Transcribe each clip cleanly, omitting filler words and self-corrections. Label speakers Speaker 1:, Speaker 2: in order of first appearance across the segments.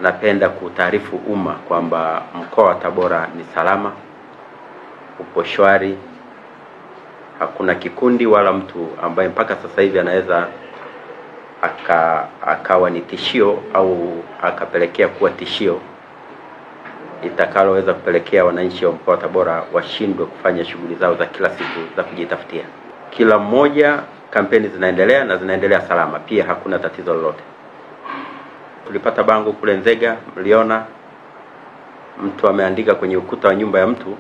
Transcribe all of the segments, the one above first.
Speaker 1: Napenda kutaarifu umma kwamba mkoa wa Tabora ni salama, upo shwari. Hakuna kikundi wala mtu ambaye mpaka sasa hivi anaweza akawa ni tishio au akapelekea kuwa tishio itakaloweza kupelekea wananchi wa mkoa wa Tabora washindwe kufanya shughuli zao za kila siku za kujitafutia. Kila mmoja, kampeni zinaendelea na zinaendelea salama, pia hakuna tatizo lolote. Tulipata bango kule Nzega, mliona mtu ameandika kwenye ukuta wa nyumba ya mtu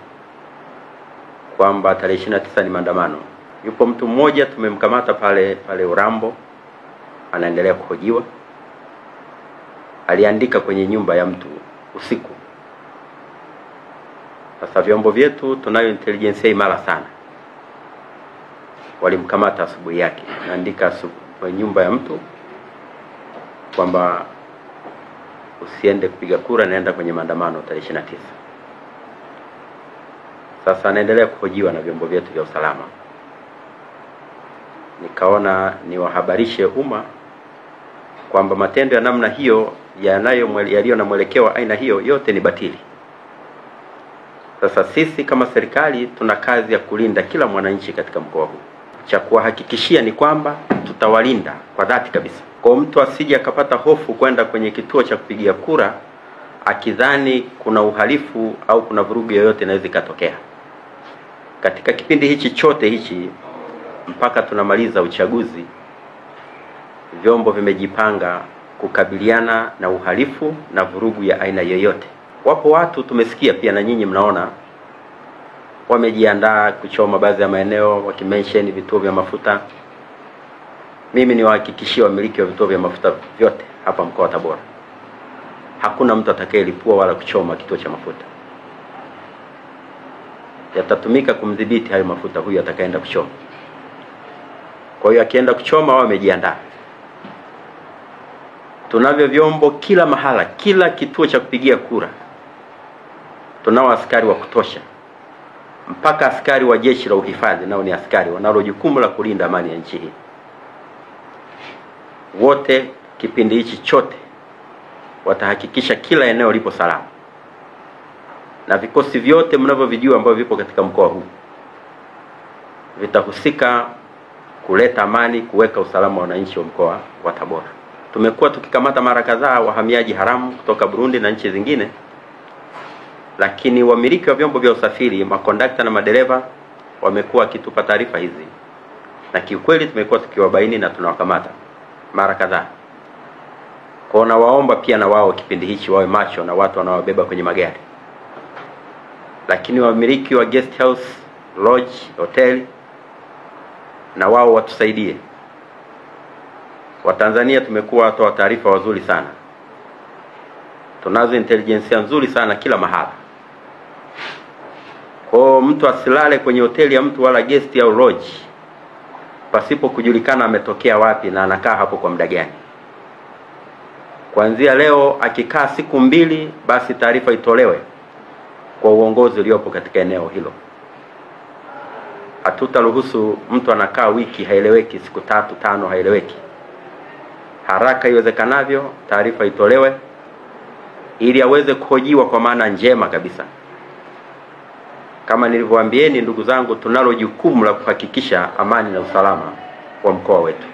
Speaker 1: kwamba tarehe 29 ni maandamano. Yupo mtu mmoja tumemkamata pale Urambo, anaendelea kuhojiwa. Aliandika kwenye nyumba ya mtu usiku. Sasa vyombo vyetu tunayo intelligence imara sana. Walimkamata asubuhi yake, anaandika kwenye nyumba ya mtu kwamba usiende kupiga kura, naenda kwenye maandamano tarehe 29. Sasa anaendelea kuhojiwa na vyombo vyetu vya usalama. Nikaona niwahabarishe umma kwamba matendo ya namna hiyo yaliyo na mwelekeo aina hiyo yote ni batili. Sasa sisi kama serikali tuna kazi ya kulinda kila mwananchi katika mkoa huu. Cha kuhakikishia ni kwamba tutawalinda kwa dhati kabisa. Kwa mtu asije akapata hofu kwenda kwenye kituo cha kupigia kura akidhani kuna uhalifu au kuna vurugu yoyote inaweza ikatokea. Katika kipindi hichi chote hichi mpaka tunamaliza uchaguzi, vyombo vimejipanga kukabiliana na uhalifu na vurugu ya aina yoyote. Wapo watu tumesikia pia na nyinyi mnaona wamejiandaa kuchoma baadhi ya maeneo wakimention vituo vya mafuta. Mimi niwahakikishie wamiliki wa vituo vya mafuta vyote hapa mkoa wa Tabora, hakuna mtu atakayelipua wala kuchoma kituo cha mafuta. Yatatumika kumdhibiti hayo mafuta huyu atakayeenda kuchoma. Kwa hiyo akienda kuchoma wao wamejiandaa. Tunavyo vyombo kila mahala, kila kituo cha kupigia kura. Tunao askari wa kutosha. Mpaka askari wa jeshi la uhifadhi nao ni askari wanalo jukumu la kulinda amani ya nchi hii. Wote kipindi hichi chote watahakikisha kila eneo lipo salama. Na vikosi vyote mnavyovijua ambavyo vipo katika mkoa huu vitahusika kuleta amani, kuweka usalama wa wananchi wa mkoa wa Tabora. Tumekuwa tukikamata mara kadhaa wahamiaji haramu kutoka Burundi na nchi zingine, lakini wamiliki wa vyombo vya usafiri, makondakta na madereva wamekuwa wakitupa taarifa hizi. Na kiukweli tumekuwa tukiwabaini na tunawakamata mara kadhaa. Kwa na waomba pia na wao kipindi hichi wawe macho na watu wanaobeba kwenye magari. Lakini wamiliki wa guest house, lodge, hotel na wao watusaidie. Watanzania tumekuwa watoa taarifa wazuri sana. Tunazo intelligence nzuri sana kila mahala. Kwa mtu asilale kwenye hoteli ya mtu wala guest au lodge pasipo kujulikana ametokea wapi na anakaa hapo kwa muda gani. Kuanzia leo akikaa siku 2 basi taarifa itolewe kwa uongozi uliopo katika eneo hilo. Hatutaruhusu mtu anakaa wiki haeleweki, siku 3, 5 haeleweki. Haraka iwezekanavyo taarifa itolewe ili aweze kuhojiwa kwa maana njema kabisa. Kama nilivyowaambieni ndugu zangu, tunalo jukumu la kuhakikisha amani na usalama wa mkoa wetu.